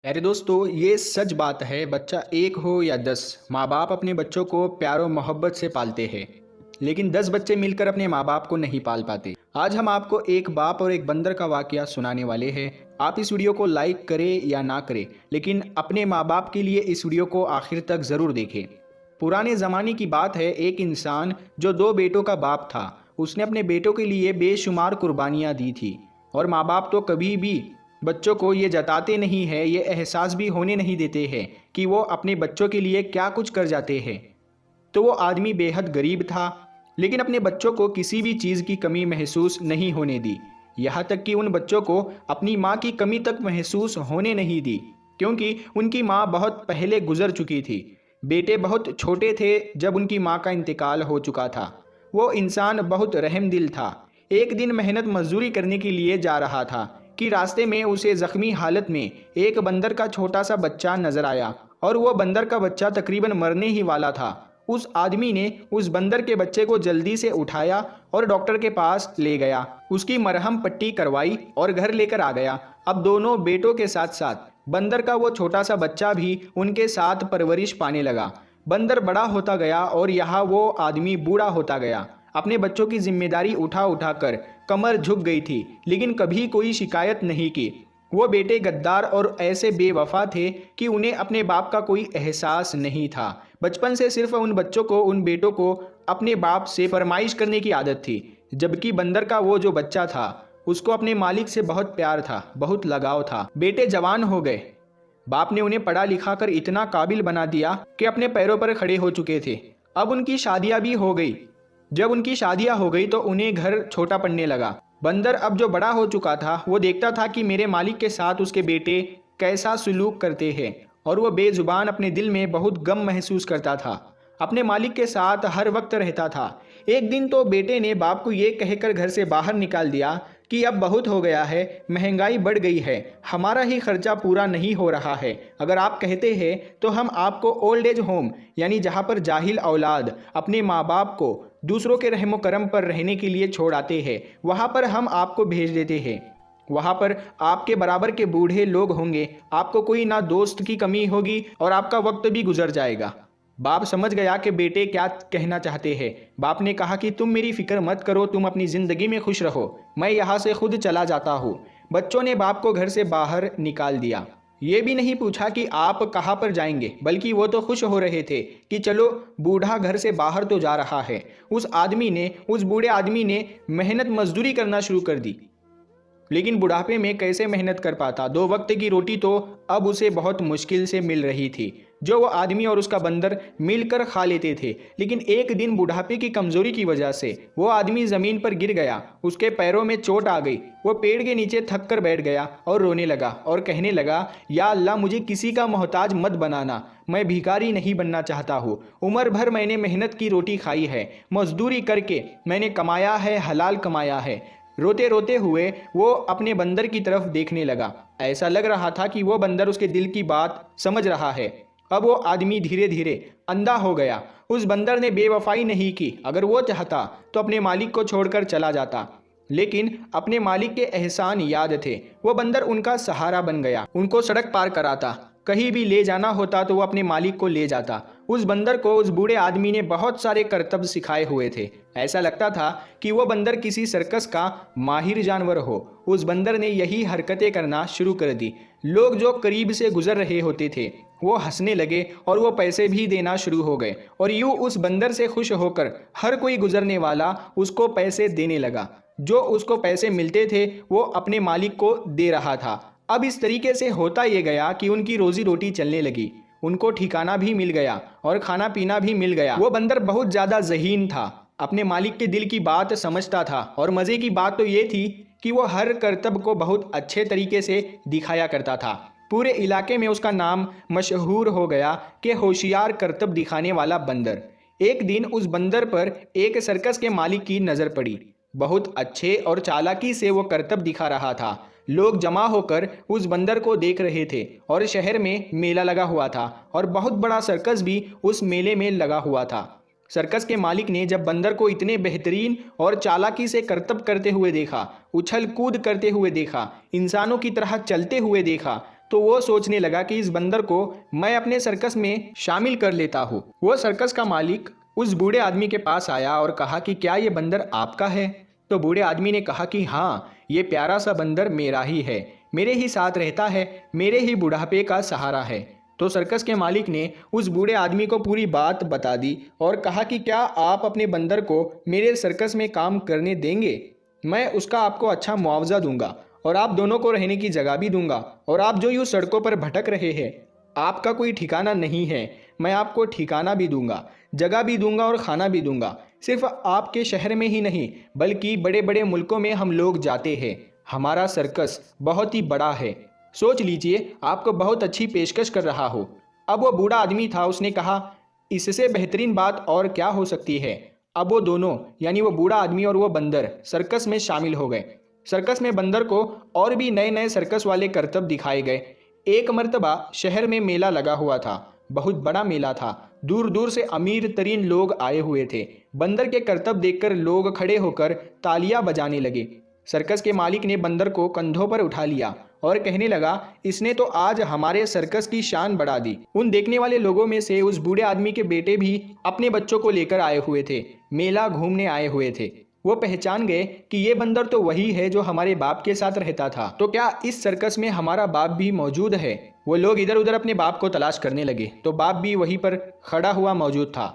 अरे दोस्तों, ये सच बात है। बच्चा एक हो या 10, माँ बाप अपने बच्चों को प्यार और मोहब्बत से पालते हैं। लेकिन 10 बच्चे मिलकर अपने माँ बाप को नहीं पाल पाते। आज हम आपको एक बाप और एक बंदर का वाकया सुनाने वाले हैं। आप इस वीडियो को लाइक करें या ना करें, लेकिन अपने माँ बाप के लिए इस वीडियो को आखिर तक ज़रूर देखें। पुराने ज़माने की बात है। एक इंसान जो 2 बेटों का बाप था, उसने अपने बेटों के लिए बेशुमार कुर्बानियाँ दी थी। और माँ बाप तो कभी भी बच्चों को ये जताते नहीं है, ये एहसास भी होने नहीं देते हैं कि वो अपने बच्चों के लिए क्या कुछ कर जाते हैं। तो वो आदमी बेहद गरीब था, लेकिन अपने बच्चों को किसी भी चीज़ की कमी महसूस नहीं होने दी। यहाँ तक कि उन बच्चों को अपनी माँ की कमी तक महसूस होने नहीं दी, क्योंकि उनकी माँ बहुत पहले गुजर चुकी थी। बेटे बहुत छोटे थे जब उनकी माँ का इंतकाल हो चुका था। वो इंसान बहुत रहमदिल था। एक दिन मेहनत मजदूरी करने के लिए जा रहा था कि रास्ते में उसे जख्मी हालत में एक बंदर का छोटा सा बच्चा नजर आया, और वो बंदर का बच्चा तकरीबन मरने ही वाला था। उस आदमी ने उस बंदर के बच्चे को जल्दी से उठाया और डॉक्टर के पास ले गया, उसकी मरहम पट्टी करवाई और घर लेकर आ गया। अब दोनों बेटों के साथ साथ बंदर का वो छोटा सा बच्चा भी उनके साथ परवरिश पाने लगा। बंदर बड़ा होता गया और यहाँ वो आदमी बूढ़ा होता गया। अपने बच्चों की जिम्मेदारी उठा उठा कर कमर झुक गई थी, लेकिन कभी कोई शिकायत नहीं की। वो बेटे गद्दार और ऐसे बेवफा थे कि उन्हें अपने बाप का कोई एहसास नहीं था। बचपन से सिर्फ उन बच्चों को, उन बेटों को अपने बाप से फरमाइश करने की आदत थी। जबकि बंदर का वो जो बच्चा था, उसको अपने मालिक से बहुत प्यार था, बहुत लगाव था। बेटे जवान हो गए। बाप ने उन्हें पढ़ा लिखा कर इतना काबिल बना दिया कि अपने पैरों पर खड़े हो चुके थे। अब उनकी शादियां भी हो गई। जब उनकी शादियां हो गई तो उन्हें घर छोटा पड़ने लगा। बंदर अब जो बड़ा हो चुका था, वो देखता था कि मेरे मालिक के साथ उसके बेटे कैसा सुलूक करते हैं, और वो बेजुबान अपने दिल में बहुत गम महसूस करता था। अपने मालिक के साथ हर वक्त रहता था। एक दिन तो बेटे ने बाप को ये कहकर घर से बाहर निकाल दिया कि अब बहुत हो गया है, महंगाई बढ़ गई है, हमारा ही खर्चा पूरा नहीं हो रहा है। अगर आप कहते हैं तो हम आपको ओल्ड एज होम, यानी जहाँ पर जाहिल औलाद अपने माँ बाप को दूसरों के रहमो करम पर रहने के लिए छोड़ आते हैं, वहाँ पर हम आपको भेज देते हैं। वहाँ पर आपके बराबर के बूढ़े लोग होंगे, आपको कोई ना दोस्त की कमी होगी और आपका वक्त भी गुजर जाएगा। बाप समझ गया कि बेटे क्या कहना चाहते हैं। बाप ने कहा कि तुम मेरी फिक्र मत करो, तुम अपनी ज़िंदगी में खुश रहो, मैं यहाँ से खुद चला जाता हूँ। बच्चों ने बाप को घर से बाहर निकाल दिया। ये भी नहीं पूछा कि आप कहाँ पर जाएंगे, बल्कि वो तो खुश हो रहे थे कि चलो बूढ़ा घर से बाहर तो जा रहा है। उस बूढ़े आदमी ने मेहनत मजदूरी करना शुरू कर दी। लेकिन बुढ़ापे में कैसे मेहनत कर पाता। 2 वक्त की रोटी तो अब उसे बहुत मुश्किल से मिल रही थी, जो वो आदमी और उसका बंदर मिलकर खा लेते थे। लेकिन एक दिन बुढ़ापे की कमजोरी की वजह से वो आदमी ज़मीन पर गिर गया, उसके पैरों में चोट आ गई। वो पेड़ के नीचे थक कर बैठ गया और रोने लगा और कहने लगा, या अल्लाह, मुझे किसी का मोहताज मत बनाना, मैं भिखारी नहीं बनना चाहता हूँ। उम्र भर मैंने मेहनत की रोटी खाई है, मजदूरी करके मैंने कमाया है, हलाल कमाया है। रोते रोते हुए वो अपने बंदर की तरफ देखने लगा। ऐसा लग रहा था कि वो बंदर उसके दिल की बात समझ रहा है। अब वो आदमी धीरे धीरे अंधा हो गया। उस बंदर ने बेवफाई नहीं की। अगर वो चाहता तो अपने मालिक को छोड़कर चला जाता, लेकिन अपने मालिक के एहसान याद थे। वो बंदर उनका सहारा बन गया, उनको सड़क पार कराता, कहीं भी ले जाना होता तो वो अपने मालिक को ले जाता। उस बंदर को उस बूढ़े आदमी ने बहुत सारे करतब सिखाए हुए थे। ऐसा लगता था कि वो बंदर किसी सर्कस का माहिर जानवर हो। उस बंदर ने यही हरकतें करना शुरू कर दी। लोग जो करीब से गुजर रहे होते थे वो हंसने लगे और वो पैसे भी देना शुरू हो गए, और यूं उस बंदर से खुश होकर हर कोई गुजरने वाला उसको पैसे देने लगा। जो उसको पैसे मिलते थे वो अपने मालिक को दे रहा था। अब इस तरीके से होता ये गया कि उनकी रोजी रोटी चलने लगी, उनको ठिकाना भी मिल गया और खाना पीना भी मिल गया। वो बंदर बहुत ज़्यादा ज़हीन था, अपने मालिक के दिल की बात समझता था, और मज़े की बात तो ये थी कि वो हर करतब को बहुत अच्छे तरीके से दिखाया करता था। पूरे इलाके में उसका नाम मशहूर हो गया कि होशियार करतब दिखाने वाला बंदर। एक दिन उस बंदर पर एक सर्कस के मालिक की नज़र पड़ी। बहुत अच्छे और चालाकी से वो करतब दिखा रहा था। लोग जमा होकर उस बंदर को देख रहे थे, और शहर में मेला लगा हुआ था और बहुत बड़ा सर्कस भी उस मेले में लगा हुआ था। सर्कस के मालिक ने जब बंदर को इतने बेहतरीन और चालाकी से करतब करते हुए देखा, उछल कूद करते हुए देखा, इंसानों की तरह चलते हुए देखा, तो वो सोचने लगा कि इस बंदर को मैं अपने सर्कस में शामिल कर लेता हूँ। वो सर्कस का मालिक उस बूढ़े आदमी के पास आया और कहा कि क्या ये बंदर आपका है? तो बूढ़े आदमी ने कहा कि हाँ, ये प्यारा सा बंदर मेरा ही है, मेरे ही साथ रहता है, मेरे ही बुढ़ापे का सहारा है। तो सर्कस के मालिक ने उस बूढ़े आदमी को पूरी बात बता दी और कहा कि क्या आप अपने बंदर को मेरे सर्कस में काम करने देंगे? मैं उसका आपको अच्छा मुआवजा दूंगा और आप दोनों को रहने की जगह भी दूंगा। और आप जो यूँ सड़कों पर भटक रहे हैं, आपका कोई ठिकाना नहीं है, मैं आपको ठिकाना भी दूंगा, जगह भी दूंगा और खाना भी दूंगा। सिर्फ आपके शहर में ही नहीं बल्कि बड़े बड़े मुल्कों में हम लोग जाते हैं। हमारा सर्कस बहुत ही बड़ा है, सोच लीजिए आपको बहुत अच्छी पेशकश कर रहा हो। अब वो बूढ़ा आदमी था, उसने कहा इससे बेहतरीन बात और क्या हो सकती है। अब वो दोनों यानी वो बूढ़ा आदमी और वो बंदर सर्कस में शामिल हो गए। सर्कस में बंदर को और भी नए नए सर्कस वाले करतब दिखाए गए। एक मर्तबा शहर में मेला लगा हुआ था, बहुत बड़ा मेला था, दूर दूर से अमीर तरीन लोग आए हुए थे। बंदर के करतब देखकर लोग खड़े होकर तालियां बजाने लगे। सर्कस के मालिक ने बंदर को कंधों पर उठा लिया और कहने लगा इसने तो आज हमारे सर्कस की शान बढ़ा दी। उन देखने वाले लोगों में से उस बूढ़े आदमी के बेटे भी अपने बच्चों को लेकर आए हुए थे, मेला घूमने आए हुए थे। वो पहचान गए कि ये बंदर तो वही है जो हमारे बाप के साथ रहता था, तो क्या इस सर्कस में हमारा बाप भी मौजूद है? वो लोग इधर उधर अपने बाप को तलाश करने लगे तो बाप भी वहीं पर खड़ा हुआ मौजूद था,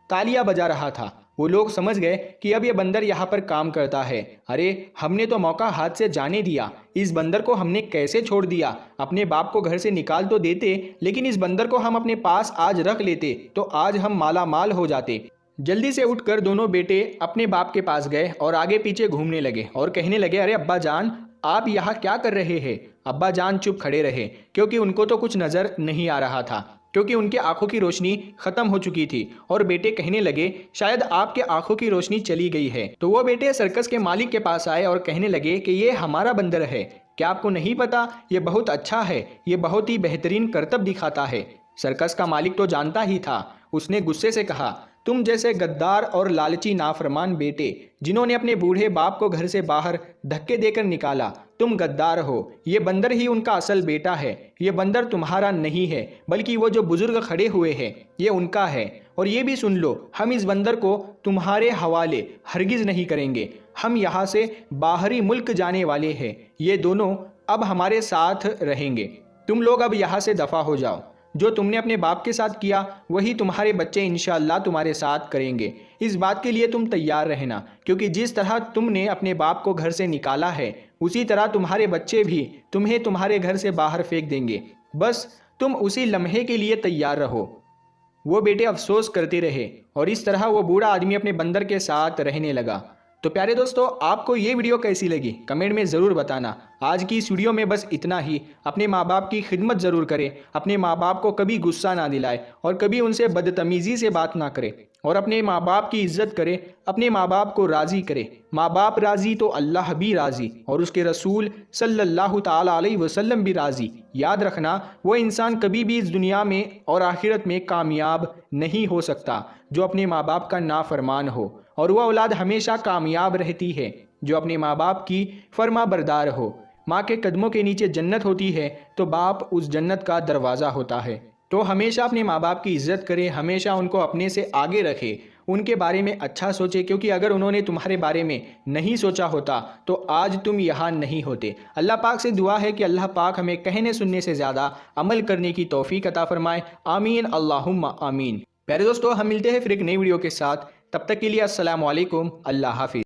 तालियां बजा रहा था। वो लोग समझ गए कि अब ये बंदर यहाँ पर काम करता है। अरे हमने तो मौका हाथ से जाने दिया, इस बंदर को हमने कैसे छोड़ दिया? अपने बाप को घर से निकाल तो देते, लेकिन इस बंदर को हम अपने पास आज रख लेते तो आज हम माला माल हो जाते। जल्दी से उठकर दोनों बेटे अपने बाप के पास गए और आगे पीछे घूमने लगे और कहने लगे अरे अब्बा जान, आप यहाँ क्या कर रहे हैं? अब्बा जान चुप खड़े रहे क्योंकि उनको तो कुछ नजर नहीं आ रहा था, क्योंकि उनकी आंखों की रोशनी खत्म हो चुकी थी। और बेटे कहने लगे शायद आपके आंखों की रोशनी चली गई है। तो वो बेटे सर्कस के मालिक के पास आए और कहने लगे कि ये हमारा बंदर है, क्या आपको नहीं पता? ये बहुत अच्छा है, ये बहुत ही बेहतरीन करतब दिखाता है। सर्कस का मालिक तो जानता ही था। उसने गुस्से से कहा तुम जैसे गद्दार और लालची नाफरमान बेटे जिन्होंने अपने बूढ़े बाप को घर से बाहर धक्के देकर निकाला, तुम गद्दार हो। ये बंदर ही उनका असल बेटा है। ये बंदर तुम्हारा नहीं है बल्कि वो जो बुजुर्ग खड़े हुए हैं ये उनका है। और ये भी सुन लो, हम इस बंदर को तुम्हारे हवाले हरगिज नहीं करेंगे। हम यहाँ से बाहरी मुल्क जाने वाले हैं, ये दोनों अब हमारे साथ रहेंगे। तुम लोग अब यहाँ से दफा हो जाओ। जो तुमने अपने बाप के साथ किया वही तुम्हारे बच्चे इंशाअल्लाह तुम्हारे साथ करेंगे। इस बात के लिए तुम तैयार रहना, क्योंकि जिस तरह तुमने अपने बाप को घर से निकाला है उसी तरह तुम्हारे बच्चे भी तुम्हें तुम्हारे घर से बाहर फेंक देंगे। बस तुम उसी लम्हे के लिए तैयार रहो। वो बेटे अफसोस करते रहे और इस तरह वो बूढ़ा आदमी अपने बंदर के साथ रहने लगा। तो प्यारे दोस्तों, आपको ये वीडियो कैसी लगी कमेंट में ज़रूर बताना। आज की इस वीडियो में बस इतना ही। अपने माँ बाप की खिदमत ज़रूर करें, अपने माँ बाप को कभी गुस्सा ना दिलाए और कभी उनसे बदतमीज़ी से बात ना करे और अपने माँ बाप की इज्जत करे, अपने माँ बाप को राज़ी करे। माँ बाप राज़ी तो अल्लाह भी राज़ी और उसके रसूल सल्लल्लाहु ताला अलैहि वसल्लम भी राज़ी। याद रखना, वो इंसान कभी भी इस दुनिया में और आखिरत में कामयाब नहीं हो सकता जो अपने माँ बाप का नाफरमान हो, और वह औलाद हमेशा कामयाब रहती है जो अपने माँ बाप की फर्मा बरदार हो। माँ के कदमों के नीचे जन्नत होती है तो बाप उस जन्नत का दरवाज़ा होता है। तो हमेशा अपने माँ बाप की इज्जत करें, हमेशा उनको अपने से आगे रखें, उनके बारे में अच्छा सोचें, क्योंकि अगर उन्होंने तुम्हारे बारे में नहीं सोचा होता तो आज तुम यहाँ नहीं होते। अल्लाह पाक से दुआ है कि अल्लाह पाक हमें कहने सुनने से ज़्यादा अमल करने की तौफीक अता फरमाए। आमीन अल्लाहुम्मा आमीन। प्यारे दोस्तों, हम मिलते हैं फिर एक नई वीडियो के साथ। तब तक के लिए अस्सलाम वालेकुम, अल्लाह हाफिज़।